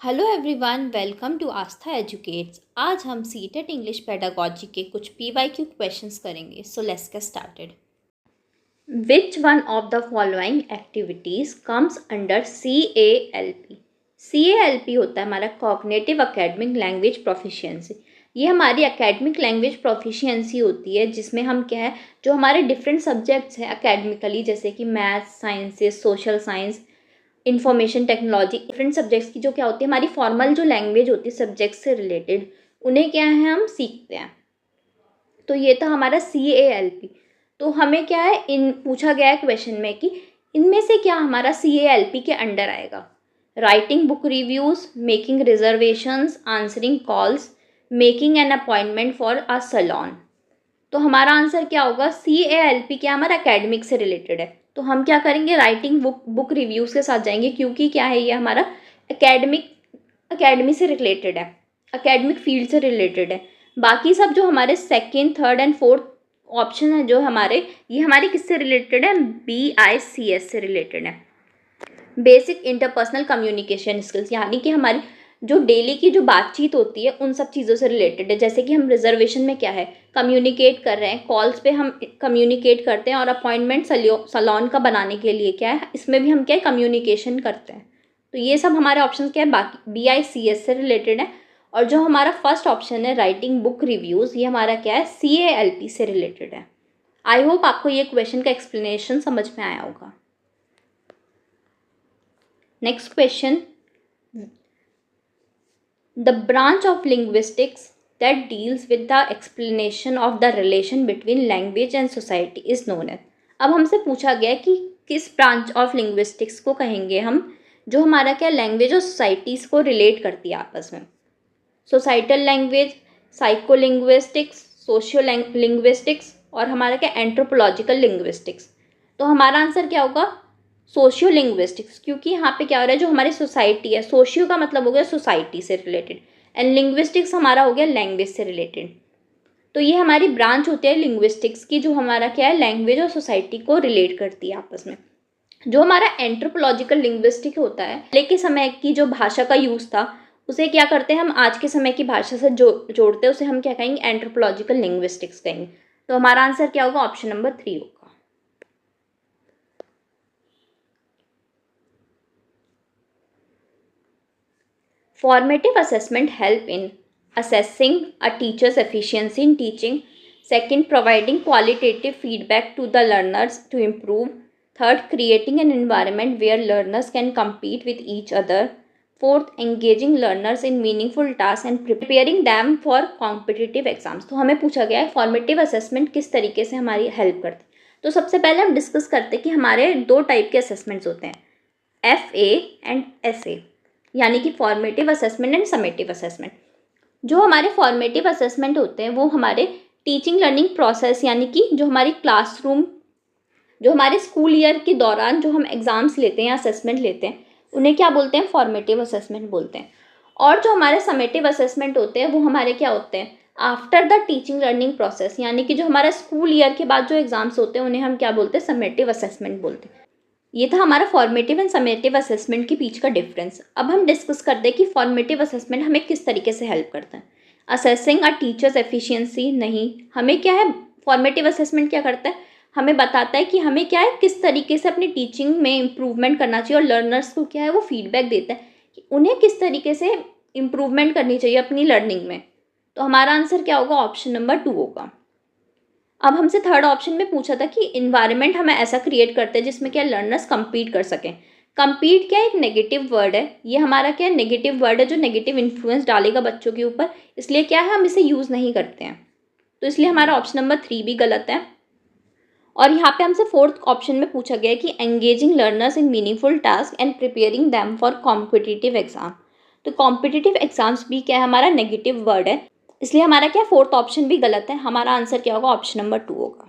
Hello everyone, welcome to Aastha Educates. आज हम CTET English pedagogy के कुछ पीवाईक्यू क्वेश्चंस करेंगे। So let's get started. Which one of the following activities comes under CALP? CALP होता है हमारा कॉग्निटिव एकेडमिक लैंग्वेज प्रोफिशिएंसी। ये हमारी एकेडमिक लैंग्वेज प्रोफिशिएंसी होती है जिसमें हम क्या है, जो हमारे डिफरेंट सब्जेक्ट्स हैं एकेडमिकली, जैसे कि maths, sciences, social science, information technology, different subjects की जो क्या होती है हमारी फॉर्मल जो लैंग्वेज होती है सब्जेक्ट से रिलेटेड, उन्हें क्या है हम सीखते हैं। तो ये था हमारा CALP। तो हमें क्या है, इन पूछा गया है क्वेश्चन में कि इनमें से क्या हमारा CALP के अंडर आएगा। Writing book reviews, making reservations, answering calls, making an appointment for a salon. तो हमारा आंसर क्या होगा, CALP क्या हमारा एकेडमिक से रिलेटेड है। तो हम क्या करेंगे, राइटिंग बुक रिव्यूज़ के साथ जाएंगे, क्योंकि क्या है ये हमारा एकेडमी से रिलेटेड है, एकेडमिक फील्ड से रिलेटेड है। बाकी सब जो हमारे second, third and fourth option है जो हमारे, ये हमारे किससे रिलेटेड है, BICS से रिलेटेड है, बेसिक इंटरपर्सनल कम्युनिकेशन स्किल्स, यानी कि हमारी जो डेली की जो बातचीत होती है उन सब चीज़ों से रिलेटेड है। जैसे कि हम रिजर्वेशन में क्या है, कम्युनिकेट कर रहे हैं, कॉल्स पे हम कम्युनिकेट करते हैं, और अपॉइंटमेंट सैलून का बनाने के लिए क्या है, इसमें भी हम क्या है, कम्युनिकेशन करते हैं। तो ये सब हमारे ऑप्शन क्या है, बाकी BICS से रिलेटेड है। और जो हमारा फर्स्ट ऑप्शन है राइटिंग बुक रिव्यूज़, ये हमारा क्या है, CALP से रिलेटेड है। आई होप आपको ये क्वेश्चन का एक्सप्लेनेशन समझ में आया होगा। Next question, the branch of linguistics that deals with the explanation of the relation between language and society is known as। अब हमसे पूछा गया कि किस ब्रांच ऑफ लिंग्विस्टिक्स को कहेंगे हम, जो हमारा क्या लैंग्वेज और सोसाइटीज़ को रिलेट करती है आपस में। Societal language, psycho linguistics, socio linguistics, और हमारा क्या एंथ्रोपोलॉजिकल लिंग्विस्टिक्स। तो हमारा आंसर क्या होगा, सोशियो लिंग्विस्टिक्स, क्योंकि यहाँ पे क्या हो रहा है, जो हमारी सोसाइटी है, सोशियो का मतलब हो गया सोसाइटी से रिलेटेड, एंड लिंग्विस्टिक्स हमारा हो गया लैंग्वेज से रिलेटेड। तो ये हमारी ब्रांच होती है लिंग्विस्टिक्स की, जो हमारा क्या है, लैंग्वेज और सोसाइटी को रिलेट करती है आपस में। जो हमारा एंथ्रोपोलॉजिकल लिंग्विस्टिक होता है, पहले के समय की जो भाषा का यूज़ था उसे क्या करते हैं हम आज के समय की भाषा से जोड़ते हैं, उसे हम क्या कहेंगे, एंथ्रोपोलॉजिकल लिंग्विस्टिक्स कहेंगे। तो हमारा आंसर क्या होगा, ऑप्शन नंबर 3 होगा। Formative assessment help in assessing a teacher's efficiency in teaching. Second, providing qualitative feedback to the learners to improve. Third, creating an environment where learners can compete with each other. Fourth, engaging learners in meaningful tasks and preparing them for competitive exams। तो हमें पूछा गया है formative assessment किस तरीके से हमारी help करती है। तो सबसे पहले हम डिस्कस करते हैं कि हमारे दो टाइप के असेसमेंट्स होते हैं, FA एंड SA, यानी कि formative assessment and summative assessment. जो हमारे फॉर्मेटिव असेसमेंट होते हैं वो हमारे टीचिंग लर्निंग प्रोसेस, यानी कि जो हमारी क्लासरूम, जो हमारे स्कूल ईयर के दौरान जो हम एग्ज़ाम्स लेते हैं या असेसमेंट लेते हैं, उन्हें क्या बोलते हैं, फॉर्मेटिव असेसमेंट बोलते हैं। और जो हमारे समेटिव असेसमेंट होते हैं वो हमारे क्या होते हैं, after the teaching learning process, यानी कि जो हमारा स्कूल ईयर के बाद जो एग्ज़ाम्स होते हैं उन्हें हम क्या बोलते हैं, समेटिव असेसमेंट बोलते हैं। ये था हमारा फॉर्मेटिव एंड समेटिव असेसमेंट के बीच का डिफरेंस। अब हम डिस्कस करते हैं कि फॉर्मेटिव असेसमेंट हमें किस तरीके से हेल्प करता है। असेसिंग अ टीचर्स एफिशिएंसी नहीं, हमें क्या है, फॉर्मेटिव असेसमेंट क्या करता है, हमें बताता है कि हमें क्या है, किस तरीके से अपनी टीचिंग में इम्प्रूवमेंट करना चाहिए, और लर्नर्स को क्या है वो फीडबैक देता है कि उन्हें किस तरीके से इम्प्रूवमेंट करनी चाहिए अपनी लर्निंग में। तो हमारा आंसर क्या होगा, ऑप्शन नंबर 2 होगा। अब हमसे थर्ड ऑप्शन में पूछा था कि इन्वायरमेंट हमें ऐसा क्रिएट करते हैं जिसमें क्या लर्नर्स compete कर सकें। compete क्या एक नेगेटिव वर्ड है, ये हमारा क्या है, नेगेटिव वर्ड है जो नेगेटिव इन्फ्लुएंस डालेगा बच्चों के ऊपर, इसलिए क्या है हम इसे यूज़ नहीं करते हैं। तो इसलिए हमारा ऑप्शन नंबर 3 भी गलत है। और यहाँ पे हमसे फोर्थ ऑप्शन में पूछा गया है कि engaging learners in meaningful task and preparing them for competitive exam. तो कॉम्पिटिटिव एग्जाम्स भी क्या है, हमारा नेगेटिव वर्ड है, इसलिए हमारा क्या फोर्थ ऑप्शन भी गलत है। हमारा आंसर क्या होगा, ऑप्शन नंबर 2 होगा।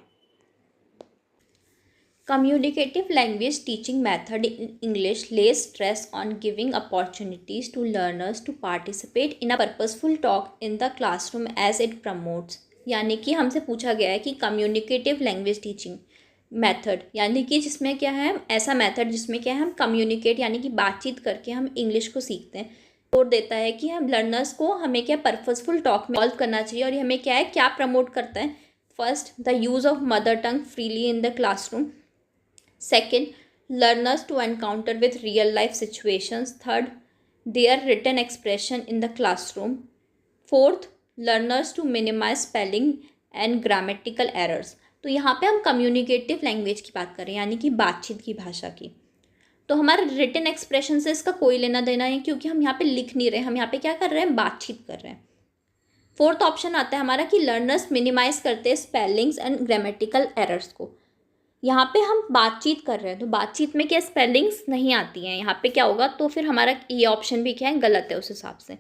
Communicative language teaching method in English lays stress on giving opportunities to learners to participate in a purposeful talk in the classroom as it promotes। यानी कि हमसे पूछा गया है कि कम्युनिकेटिव लैंग्वेज टीचिंग मेथड, यानी कि जिसमें क्या है, ऐसा मेथड जिसमें क्या है हम कम्युनिकेट यानी कि बातचीत करके हम इंग्लिश को सीखते हैं, जोर देता है कि हम लर्नर्स को हमें क्या पर्पसफुल टॉक में इन्वॉल्व करना चाहिए, और हमें क्या है, क्या प्रमोट करता है. First, the use of mother tongue freely in the classroom. Second, learners to encounter with real life situations. Third, their written expression in the classroom. Fourth, learners to minimize spelling and grammatical errors. तो यहाँ पे हम communicative language की बात कर रहे हैं, यानी कि बातचीत की भाषा की. तो हमारा रिटन एक्सप्रेशन से इसका कोई लेना देना है, क्योंकि हम यहाँ पे लिख नहीं रहे, हम यहाँ पे क्या कर रहे हैं, बातचीत कर रहे हैं. फोर्थ ऑप्शन आता है हमारा कि लर्नर्स मिनिमाइज करते हैं स्पेलिंग्स एंड ग्रामेटिकल एरर्स को. यहाँ पे हम बातचीत कर रहे हैं, तो बातचीत में क्या स्पेलिंग्स नहीं आती हैं, यहाँ पे क्या होगा, तो फिर हमारा ये ऑप्शन भी क्या है, गलत है उस हिसाब से.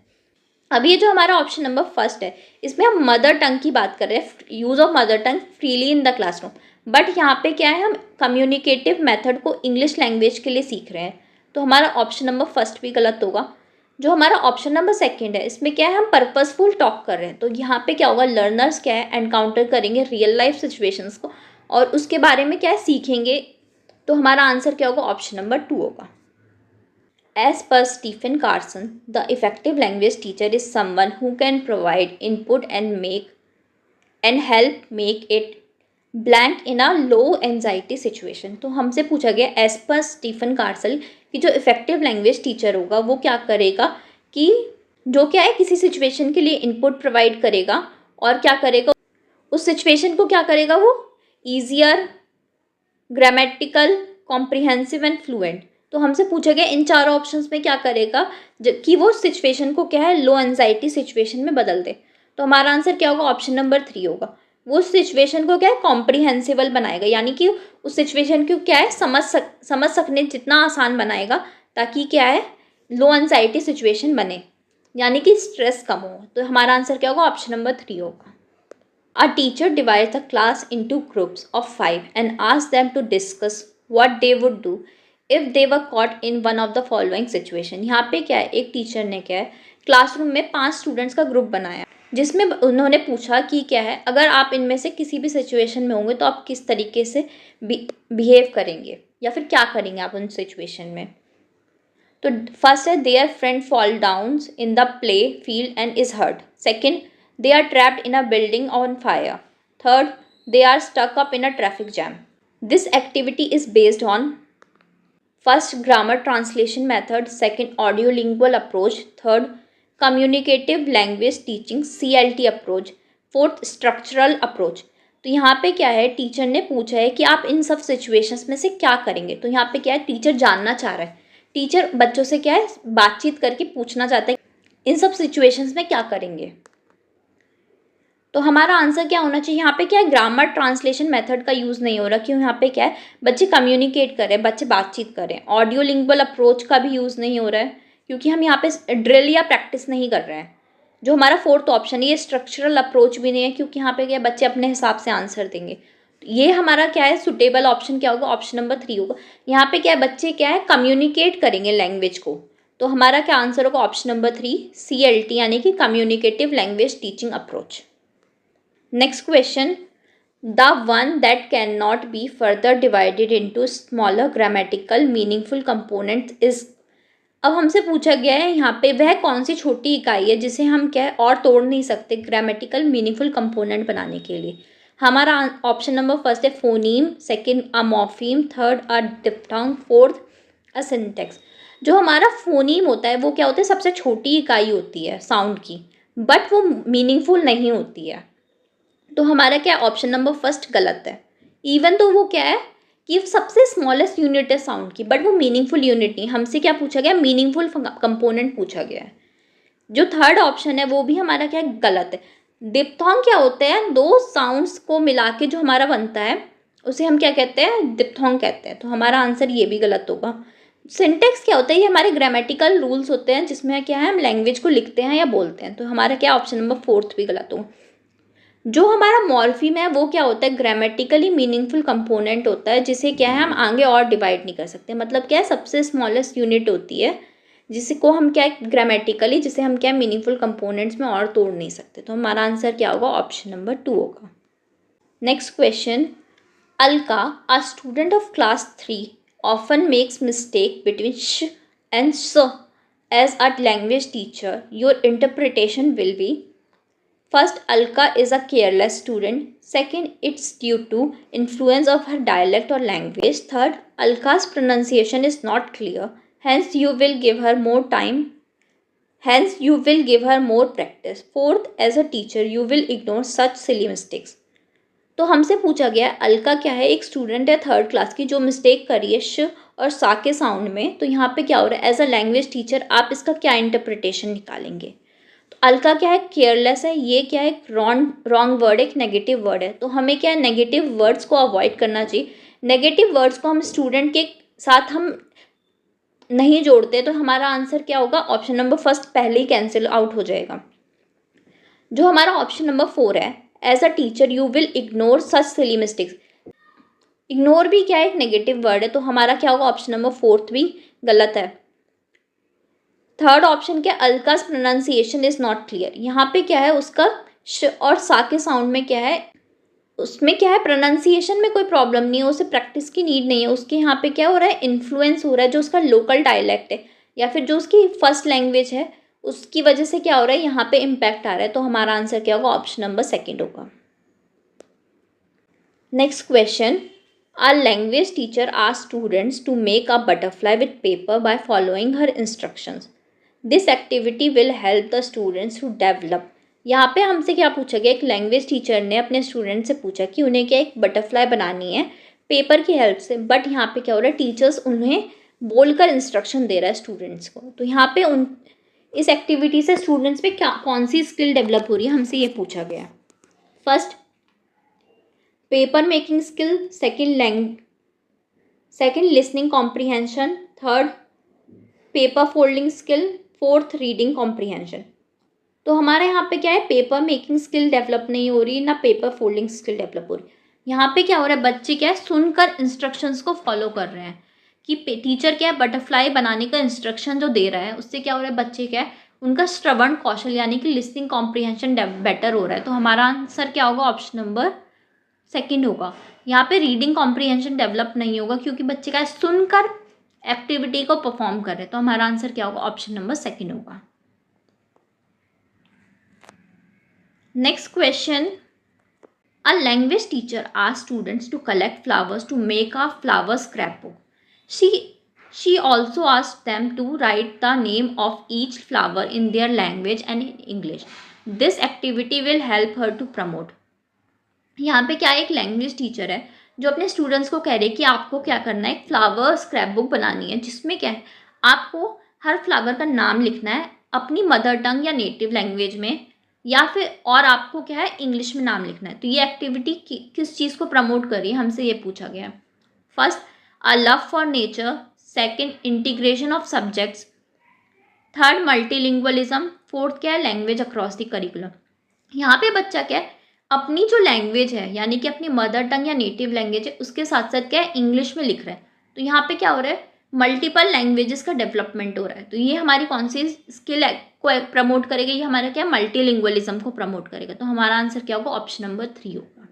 अब ये जो हमारा ऑप्शन नंबर फर्स्ट है, इसमें हम मदर टंग की बात कर रहे हैं, use of mother tongue freely in the classroom. But यहाँ पे क्या है, हम कम्युनिकेटिव मेथड को इंग्लिश लैंग्वेज के लिए सीख रहे हैं, तो हमारा ऑप्शन नंबर फर्स्ट भी गलत होगा. जो हमारा ऑप्शन नंबर सेकंड है, इसमें क्या है, हम पर्पसफुल टॉक कर रहे हैं, तो यहाँ पे क्या होगा, लर्नर्स क्या है, एनकाउंटर करेंगे रियल लाइफ सिचुएशंस को और उसके बारे में क्या है, सीखेंगे. तो हमारा आंसर क्या होगा, ऑप्शन नंबर 2 होगा. As per Stephen Carson, the effective language teacher is someone who can provide input and help make it blank in a low anxiety situation. तो हमसे पूछा गया एज पर स्टीफन कार्सन कि जो effective language teacher होगा वो क्या करेगा, कि जो क्या है, किसी सिचुएशन के लिए इनपुट प्रोवाइड करेगा और क्या करेगा, उस सिचुएशन को क्या करेगा, वो easier, grammatical, comprehensive and fluent. तो हमसे पूछा गया इन चारों ऑप्शंस में क्या करेगा कि वो सिचुएशन को क्या है, लो एंजाइटी सिचुएशन में बदल दे. तो हमारा आंसर क्या होगा, ऑप्शन नंबर 3 होगा. वो सिचुएशन को क्या है, कॉम्प्रिहेंसिबल बनाएगा, यानी कि उस सिचुएशन को क्या है, समझ सकने जितना आसान बनाएगा, ताकि क्या है, लो एंजाइटी सिचुएशन बने, यानी कि स्ट्रेस कम हो. तो हमारा आंसर क्या होगा, ऑप्शन नंबर 3 होगा. A teacher divides the class into groups of 5 and asks them to discuss what they would do if they were caught in one of the following situation. यहाँ पे क्या है, एक टीचर ने क्या है, क्लासरूम में 5 स्टूडेंट्स का ग्रुप बनाया, जिसमें उन्होंने पूछा कि क्या है, अगर आप इनमें से किसी भी सिचुएशन में होंगे तो आप किस तरीके से बिहेव करेंगे, या फिर क्या करेंगे आप उन सिचुएशन में. तो फर्स्ट है, their friend fall down in the play field and is hurt. Second, they are trapped in a building on fire. Third, they are stuck up in a traffic jam. This activity is based on first, grammar translation method. Second, audiolingual approach. Third, communicative language teaching CLT approach. Fourth, structural approach. तो यहाँ पे क्या है, teacher ने पूछा है कि आप इन सब सिचुएशंस में से क्या करेंगे. तो यहाँ पे क्या है, टीचर जानना चाह रहा है, टीचर बच्चों से क्या है, बातचीत करके पूछना चाहता है इन सब सिचुएशंस में क्या करेंगे. तो हमारा आंसर क्या होना चाहिए, यहाँ पे क्या है, ग्रामर ट्रांसलेशन मेथड का यूज़ नहीं हो रहा, क्यों, यहाँ पे क्या है, बच्चे कम्युनिकेट कर रहे हैं, बच्चे बातचीत कर रहे हैं. ऑडियो लिंगुअल अप्रोच का भी यूज़ नहीं हो रहा है, क्योंकि हम यहाँ पे ड्रिल या प्रैक्टिस नहीं कर रहे हैं. जो हमारा फोर्थ ऑप्शन है, ये स्ट्रक्चरल अप्रोच भी नहीं है, क्योंकि यहाँ पे क्या है, बच्चे अपने हिसाब से आंसर देंगे. ये हमारा क्या है, सुटेबल ऑप्शन क्या होगा, ऑप्शन नंबर 3 होगा. यहाँ पे क्या है, बच्चे क्या है, कम्युनिकेट करेंगे लैंग्वेज को. तो हमारा क्या आंसर होगा, ऑप्शन नंबर 3 CLT, यानी कि communicative language teaching approach. Next question, the one that cannot be further divided into smaller grammatical meaningful components is. अब हमसे पूछा गया है यहाँ पे वह कौन सी छोटी इकाई है जिसे हम क्या है और तोड़ नहीं सकते ग्रामेटिकल मीनिंगफुल कंपोनेंट बनाने के लिए. हमारा ऑप्शन नंबर फर्स्ट है phoneme, second a morpheme, third a diphthong, fourth a syntax. जो हमारा फोनीम होता है वो क्या होता है, सबसे छोटी इकाई होती है साउंड की, बट वो मीनिंगफुल नहीं होती है. तो हमारा क्या ऑप्शन नंबर फर्स्ट गलत है. इवन तो वो क्या है कि सबसे स्मॉलेस्ट यूनिट है साउंड की, बट वो मीनिंगफुल यूनिट नहीं. हमसे क्या पूछा गया, मीनिंगफुल कंपोनेंट पूछा गया है. जो थर्ड ऑप्शन है वो भी हमारा क्या गलत है. डिप्थोंग क्या होते हैं, 2 साउंड्स को मिला के जो हमारा बनता है उसे हम क्या कहते हैं, डिप्थोंग कहते हैं. तो हमारा आंसर ये भी गलत होगा. सिंटेक्स क्या होता है, ये हमारे ग्रामेटिकल रूल्स होते हैं जिसमें क्या है, हम लैंग्वेज को लिखते हैं या बोलते हैं. तो हमारा क्या ऑप्शन नंबर फोर्थ भी गलत होगा. जो हमारा मॉर्फीम है वो क्या होता है, ग्रामेटिकली मीनिंगफुल कंपोनेंट होता है, जिसे क्या है हम आगे और डिवाइड नहीं कर सकते. मतलब क्या है, सबसे स्मॉलेस्ट यूनिट होती है जिसको हम क्या है ग्रामेटिकली, जिसे हम क्या मीनिंगफुल कंपोनेंट्स में और तोड़ नहीं सकते. तो हमारा आंसर क्या होगा, ऑप्शन नंबर 2 होगा. Next question, Alka, a student of class 3 often makes mistake between श एंड स as a language teacher, your interpretation will be: first, Alka is a careless student. Second, it's due to influence of her dialect or language. Third, Alka's pronunciation is not clear. Hence, you will give her more time. Hence, you will give her more practice. Fourth, as a teacher, you will ignore such silly mistakes. तो हमसे पूछा गया है अलका क्या है, एक student है third class की जो मिस्टेक करी है श और सा के साउंड में। तो यहाँ पे क्या हो रहा है, एज अ लैंग्वेज टीचर आप इसका क्या इंटरप्रिटेशन निकालेंगे। तो अलका क्या है, केयरलेस है। ये क्या है, रॉन्ग वर्ड, एक नेगेटिव वर्ड है। तो हमें क्या है, नेगेटिव वर्ड्स को अवॉइड करना चाहिए। नेगेटिव वर्ड्स को हम स्टूडेंट के साथ हम नहीं जोड़ते, तो हमारा आंसर क्या होगा, ऑप्शन नंबर फर्स्ट पहले ही कैंसिल आउट हो जाएगा। जो हमारा ऑप्शन नंबर 4 है, as a teacher you will ignore such silly mistakes. Ignore भी क्या है, एक नेगेटिव वर्ड है। तो हमारा क्या होगा, ऑप्शन नंबर 4 भी गलत है। थर्ड ऑप्शन क्या, अलकास प्रोनाउंसिएशन इज नॉट क्लियर। यहाँ पे क्या है, उसका श और सा के साउंड में क्या है, उसमें क्या है, प्रोनाउंसिएशन में कोई प्रॉब्लम नहीं है, उसे प्रैक्टिस की नीड नहीं है। उसके यहाँ पे क्या हो रहा है, इन्फ्लुएंस हो रहा है जो उसका लोकल डायलैक्ट है या फिर जो उसकी फर्स्ट लैंग्वेज है, उसकी वजह से क्या हो रहा है, यहाँ पे इम्पैक्ट आ रहा है। तो हमारा आंसर क्या होगा, ऑप्शन नंबर 2 होगा। Next question, a language teacher asked students to make a butterfly with paper by following her instructions. This activity will help the students to develop. यहाँ पे हमसे क्या पूछा गया, एक लैंग्वेज टीचर ने अपने स्टूडेंट से पूछा कि उन्हें क्या एक बटरफ्लाई बनानी है पेपर की हेल्प से। बट यहाँ पे क्या हो रहा है, टीचर्स उन्हें बोलकर इंस्ट्रक्शन दे रहा है स्टूडेंट्स को। तो यहाँ पे इस एक्टिविटी से स्टूडेंट्स में क्या कौन सी स्किल डेवलप हो रही है, हमसे ये पूछा गया। First, paper making skill. Second, listening comprehension. Third, paper folding skill. Fourth, reading comprehension. तो हमारे यहाँ पे क्या है, पेपर मेकिंग स्किल डेवलप नहीं हो रही, ना पेपर फोल्डिंग स्किल डेवलप हो रही। यहाँ पे क्या हो रहा है, बच्चे क्या है, सुनकर इंस्ट्रक्शंस को फॉलो कर रहे हैं कि टीचर क्या है, बटरफ्लाई बनाने का इंस्ट्रक्शन जो दे रहा है उससे क्या हो रहा है, बच्चे क्या है, उनका श्रवण कौशल यानी कि लिसनिंग कॉम्प्रीहेंशन बेटर हो रहा है। तो हमारा आंसर क्या होगा, ऑप्शन नंबर 2 होगा। यहाँ पे रीडिंग कॉम्प्रीहेंशन डेवलप नहीं होगा क्योंकि बच्चे का सुनकर एक्टिविटी को परफॉर्म कर रहे हैं। तो हमारा आंसर क्या होगा, ऑप्शन नंबर 2 होगा। Next question, a language teacher asked students to collect flowers to make a flower scrapbook. She also asked them to write the name of each flower in their language and in English. This activity will help her to promote. यहाँ पे क्या एक language teacher है जो अपने students को कह रही है कि आपको क्या करना है, एक फ्लावर स्क्रैप बुक बनानी है जिसमें क्या है, आपको हर फ्लावर का नाम लिखना है अपनी मदर टंग या नेटिव लैंग्वेज में, या फिर और आपको क्या है, इंग्लिश में नाम लिखना है। तो ये एक्टिविटी किस चीज़ को प्रमोट करी है, हमसे ये पूछा गया। First, a love for nature. Second, integration of subjects. Third, multilingualism. Fourth क्या है, लैंग्वेज अक्रॉस द करिकुलम। यहाँ पे बच्चा क्या है, अपनी जो लैंग्वेज है यानी कि अपनी मदर टंग या नेटिव लैंग्वेज है उसके साथ साथ क्या है, इंग्लिश में लिख रहा है। तो यहाँ पे क्या हो रहा है, मल्टीपल लैंग्वेजेस का डेवलपमेंट हो रहा है। तो ये हमारी कौन सी स्किल को प्रमोट करेगा, ये हमारा क्या मल्टीलिंगुअलिज्म को प्रमोट करेगा। तो हमारा आंसर क्या होगा, ऑप्शन नंबर 3 होगा।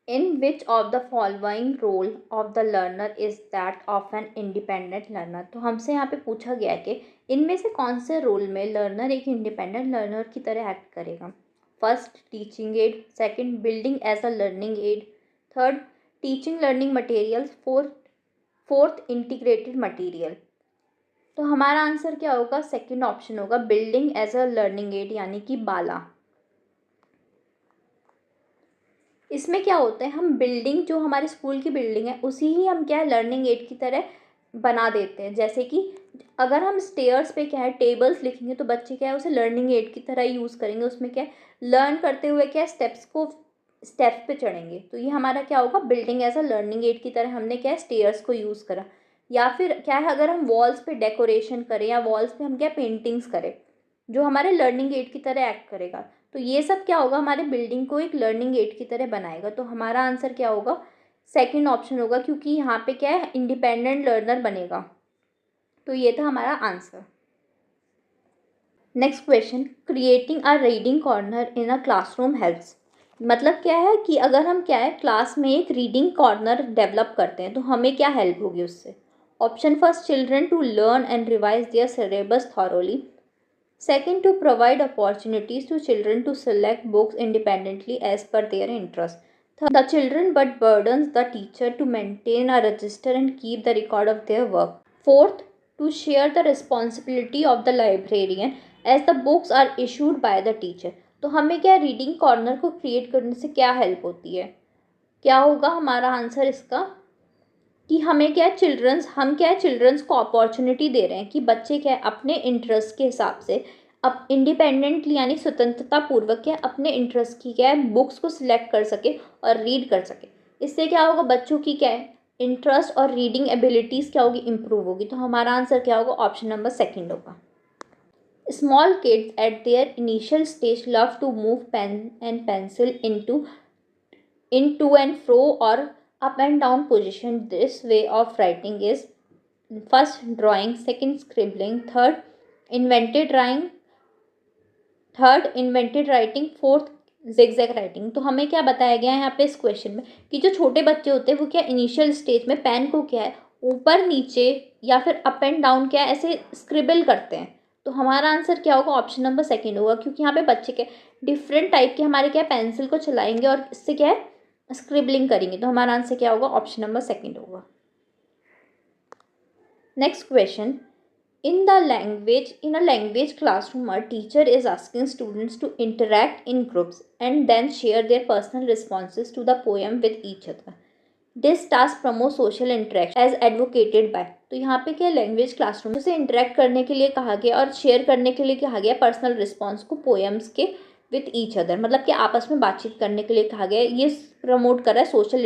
In which of the following role of the learner is that of an independent learner. तो हमसे यहाँ पे पूछा गया कि इनमें से कौन से रोल में लर्नर एक इंडिपेंडेंट लर्नर की तरह एक्ट करेगा। First, teaching aid. Second, building as a learning aid. Third, teaching learning materials. Fourth, integrated material. तो हमारा आंसर क्या होगा, सेकंड ऑप्शन होगा, building as a learning aid यानी कि बाला। इसमें क्या होता है, हम बिल्डिंग जो हमारे स्कूल की बिल्डिंग है उसी ही हम क्या है, लर्निंग एड की तरह बना देते हैं। जैसे कि अगर हम स्टेयर्स पे क्या है, टेबल्स लिखेंगे तो बच्चे क्या है उसे लर्निंग एड की तरह यूज़ करेंगे। उसमें क्या है, लर्न करते हुए क्या स्टेप्स पे चढ़ेंगे। तो ये हमारा क्या होगा, building as a learning aid की तरह हमने क्या है, स्टेयर्स को यूज़ करा। या फिर क्या है, अगर हम वॉल्स पे डेकोरेशन करें या वॉल्स पे हम क्या पेंटिंग्स करें जो हमारे लर्निंग एड की तरह एक्ट करेगा, तो ये सब क्या होगा, हमारे बिल्डिंग को एक लर्निंग एड की तरह बनाएगा। तो हमारा आंसर क्या होगा, सेकंड ऑप्शन होगा, क्योंकि यहाँ पे क्या है, इंडिपेंडेंट लर्नर बनेगा। तो ये था हमारा answer. Next question, creating a reading corner in a classroom helps. मतलब क्या है कि अगर हम क्या है, क्लास में एक रीडिंग कॉर्नर डेवलप करते हैं तो हमें क्या हेल्प होगी उससे। Option first, children to learn and revise their syllabus thoroughly. Second, to provide opportunities to children to select books independently as per their interest. Third, the children but burdens the teacher to maintain a register and keep the record of their work. Fourth, to share the responsibility of the librarian as the books are issued by the teacher. तो हमें क्या reading corner को create करने से क्या help होती है? क्या होगा हमारा आंसर इसका कि हमें क्या हम क्या है चिल्ड्रंस को अपॉर्चुनिटी दे रहे हैं कि बच्चे क्या है अपने इंटरेस्ट के हिसाब से अब इंडिपेंडेंटली यानी स्वतंत्रता पूर्वक क्या अपने इंटरेस्ट की क्या है बुक्स को सिलेक्ट कर सके और रीड कर सके। इससे क्या होगा बच्चों की क्या है इंटरेस्ट और रीडिंग एबिलिटीज़ क्या होगी इम्प्रूव होगी। तो हमारा आंसर क्या होगा ऑप्शन नंबर सेकेंड होगा। Small kids at their initial stage love to move pen and pencil in to and fro और up and down position. This way of writing is first drawing, second scribbling, invented drawing third invented writing, fourth zigzag writing। तो हमें क्या बताया गया है यहाँ पे इस क्वेश्चन में कि जो छोटे बच्चे होते हैं वो क्या इनिशियल स्टेज में पेन को क्या है ऊपर नीचे या फिर अप एंड डाउन क्या है ऐसे स्क्रिबल करते हैं। तो हमारा आंसर क्या होगा ऑप्शन नंबर सेकेंड होगा क्योंकि यहाँ पे बच्चे क्या डिफरेंट टाइप के हमारे क्या पेंसिल को चलाएंगे और इससे क्या है स्क्रिबलिंग करेंगे। तो हमारा आंसर क्या होगा ऑप्शन नंबर सेकेंड होगा। Next question, in a language classroom a teacher is asking students to interact in groups and then share their personal responses to the poem with each other. This task promotes social interaction as advocated by। तो यहाँ पे क्या language classroom से interact करने के लिए कहा गया और शेयर करने के लिए कहा गया पर्सनल रिस्पॉन्स को पोएम्स के विथ ईच अदर, मतलब कि आपस में बातचीत करने के लिए कहा गया। ये प्रमोट कर रहा है सोशल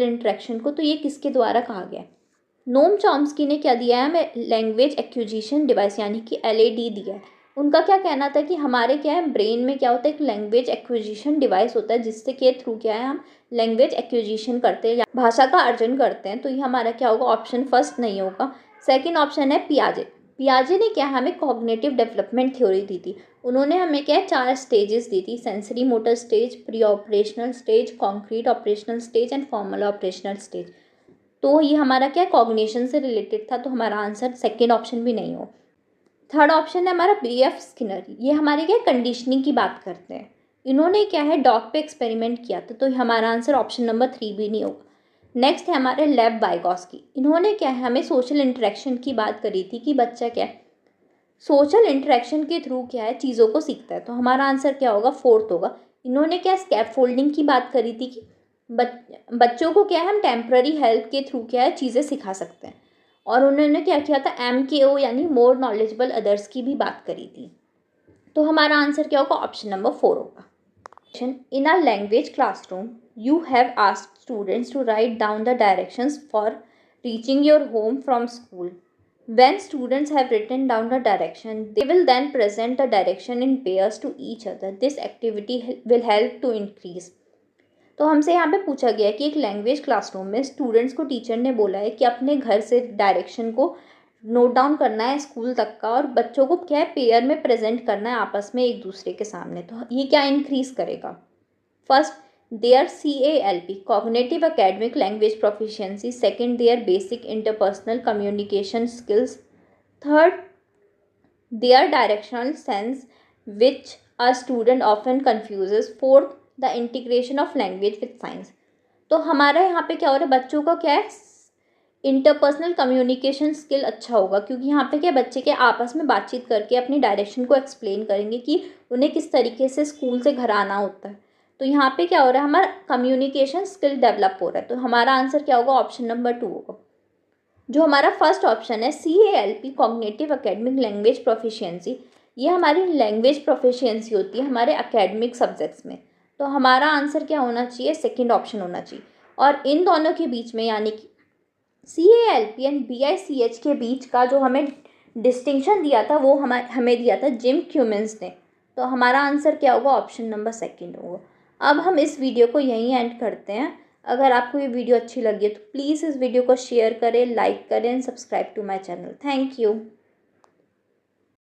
इंटरेक्शन, को। तो ये किसके द्वारा कहा गया? नोम चॉम्स्की ने क्या दिया है हमें लैंग्वेज एक्विजिशन डिवाइस यानी कि LAD दिया है। उनका क्या कहना था कि हमारे क्या है ब्रेन में क्या होता है एक लैंग्वेज एक्विजिशन डिवाइस होता है जिससे के थ्रू क्या है हम लैंग्वेज एक्विजिशन करते हैं या भाषा का अर्जन करते हैं। तो ये हमारा क्या होगा ऑप्शन फर्स्ट नहीं होगा। सेकेंड ऑप्शन है पियाजे ने क्या हमें कॉग्निटिव डेवलपमेंट थ्योरी दी थी। उन्होंने हमें क्या 4 स्टेजेस दी थी, sensory motor stage, pre operational stage, concrete operational stage and formal operational stage. तो ये हमारा क्या कॉग्निशन से रिलेटेड था। तो हमारा आंसर सेकेंड ऑप्शन भी नहीं हो। थर्ड ऑप्शन है हमारा BF स्किनर, ये हमारे क्या कंडीशनिंग की बात करते हैं। इन्होंने क्या है डॉग पे एक्सपेरिमेंट किया था। तो हमारा आंसर ऑप्शन नंबर 3 भी नहीं होगा। नेक्स्ट है हमारे लेव वाइगोस्की, इन्होंने क्या है हमें सोशल इंटरेक्शन की बात करी थी कि बच्चा क्या है सोशल इंटरेक्शन के थ्रू क्या है चीज़ों को सीखता है। तो हमारा आंसर क्या होगा फोर्थ होगा। इन्होंने क्या स्कैफोल्डिंग की बात करी थी कि बच्चों को क्या है हम टेम्प्ररी हेल्प के थ्रू क्या है चीज़ें सिखा सकते हैं। और उन्होंने क्या किया था MKO यानी मोर नॉलेजेबल अदर्स की भी बात करी थी। तो हमारा आंसर क्या होगा ऑप्शन नंबर 4 होगा। In a language classroom you have asked students to write down the directions for reaching your home from school. When students have written down the direction, they will then present the direction in pairs to each other. This activity will help to increase। तो हमसे यहाँ पे पूछा गया है कि एक language classroom में स्टूडेंट्स को टीचर ने बोला है कि अपने घर से डायरेक्शन को नोट डाउन करना है स्कूल तक का और बच्चों को क्या है पेयर में प्रेजेंट करना है आपस में एक दूसरे के सामने। तो ये क्या इंक्रीज करेगा? First their CALP cognitive academic language proficiency, second their basic interpersonal communication skills, third their directional sense which a student often confuses, fourth the integration of language with science। तो हमारा यहाँ पे क्या हो रहा है बच्चों का क्या है इंटरपर्सनल कम्युनिकेशन स्किल अच्छा होगा क्योंकि यहाँ पे क्या बच्चे के आपस में बातचीत करके अपनी डायरेक्शन को एक्सप्लेन करेंगे कि उन्हें किस तरीके से स्कूल से घर आना होता है। तो यहाँ पे क्या हो रहा है हमारा कम्युनिकेशन स्किल डेवलप हो रहा है। तो हमारा आंसर क्या होगा ऑप्शन नंबर 2 होगा। जो हमारा फर्स्ट ऑप्शन है CALP cognitive academic language proficiency, ये हमारी लैंग्वेज प्रोफिशिएंसी होती है हमारे एकेडमिक सब्जेक्ट्स में। तो हमारा आंसर क्या होना चाहिए सेकेंड ऑप्शन होना चाहिए। और इन दोनों के बीच में यानी कि CALP एंड BICH के बीच का जो हमें डिस्टिंक्शन दिया था वो हमें दिया था जिम क्यूमिन्स ने। तो हमारा आंसर क्या होगा ऑप्शन नंबर सेकेंड होगा। अब हम इस वीडियो को यहीं एंड करते हैं। अगर आपको ये वीडियो अच्छी लगी है तो प्लीज़ इस वीडियो को शेयर करें, लाइक करें and subscribe to my channel. Thank you.